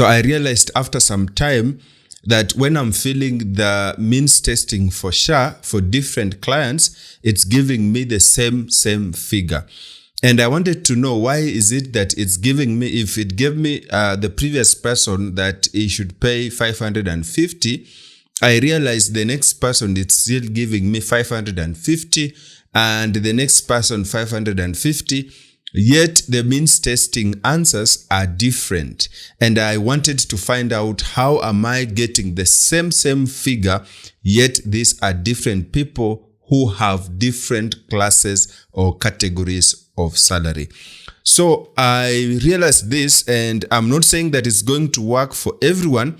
So I realized after some time that when I'm filling the means testing for SHA for different clients, it's giving me the same figure. And I wanted to know, why is it that it's giving me, if it gave me the previous person that he should pay 550, I realized the next person, it's still giving me 550, and the next person 550, yet the means testing answers are different. And I wanted to find out, how am I getting the same figure, yet these are different people who have different classes or categories of salary. So I realized this, and I'm not saying that it's going to work for everyone,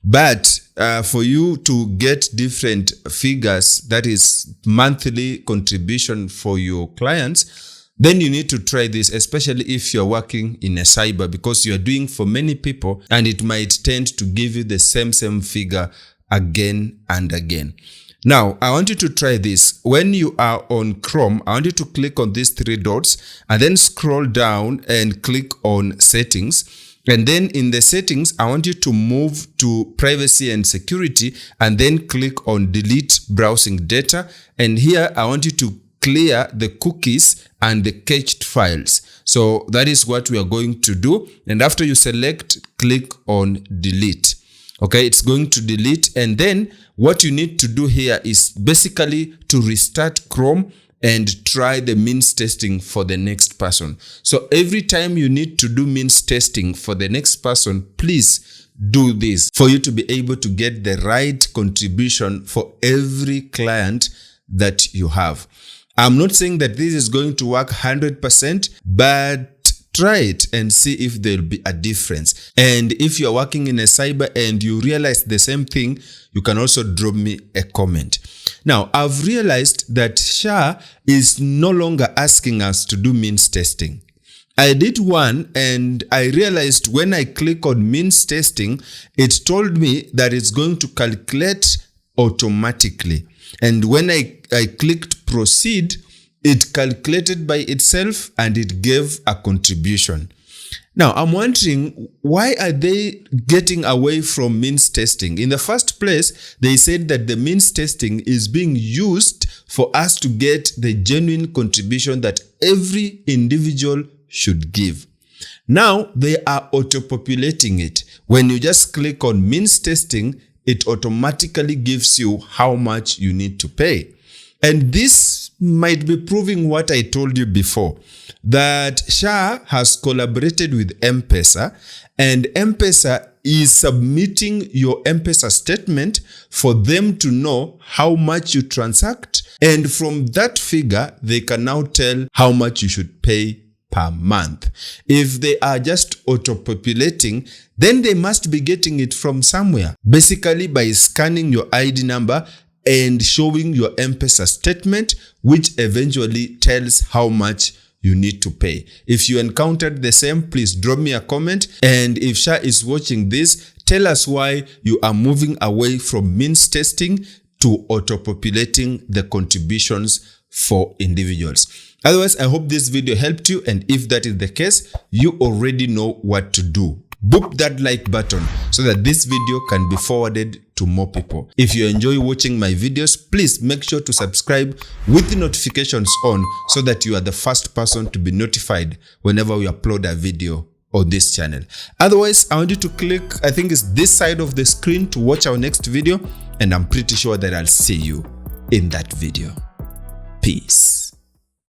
but for you to get different figures, that is monthly contribution for your clients, then you need to try this, especially if you're working in a cyber, because you're doing for many people and it might tend to give you the same figure again and again. Now, I want you to try this. When you are on Chrome, I want you to click on these 3 dots and then scroll down and click on settings. And then in the settings, I want you to move to privacy and security and then click on delete browsing data. And here I want you to clear the cookies and the cached files. So that is what we are going to do. And after you select, click on delete. Okay, it's going to delete. And then what you need to do here is basically to restart Chrome and try the means testing for the next person. So every time you need to do means testing for the next person, please do this for you to be able to get the right contribution for every client that you have. I'm not saying that this is going to work 100%, but try it and see if there'll be a difference. And if you're working in a cyber and you realize the same thing, you can also drop me a comment. Now, I've realized that SHA is no longer asking us to do means testing. I did one and I realized when I click on means testing, it told me that it's going to calculate automatically. And when I clicked proceed, it calculated by itself and it gave a contribution. Now, I'm wondering, why are they getting away from means testing? In the first place, they said that the means testing is being used for us to get the genuine contribution that every individual should give. Now, they are auto-populating it. When you just click on means testing, it automatically gives you how much you need to pay. And this might be proving what I told you before, that SHA has collaborated with M-Pesa, and M-Pesa is submitting your M-Pesa statement for them to know how much you transact. And from that figure, they can now tell how much you should pay per month. If they are just auto-populating, then they must be getting it from somewhere. Basically by scanning your ID number and showing your M-Pesa statement, which eventually tells how much you need to pay. If you encountered the same, please drop me a comment. And if SHA is watching this, tell us why you are moving away from means testing to auto-populating the contributions for individuals. Otherwise, I hope this video helped you, and if that is the case, you already know what to do. Boop that like button so that this video can be forwarded to more people. If you enjoy watching my videos, please make sure to subscribe with the notifications on so that you are the first person to be notified whenever we upload a video on this channel. Otherwise, I want you to click, I think it's this side of the screen, to watch our next video, and I'm pretty sure that I'll see you in that video. Peace.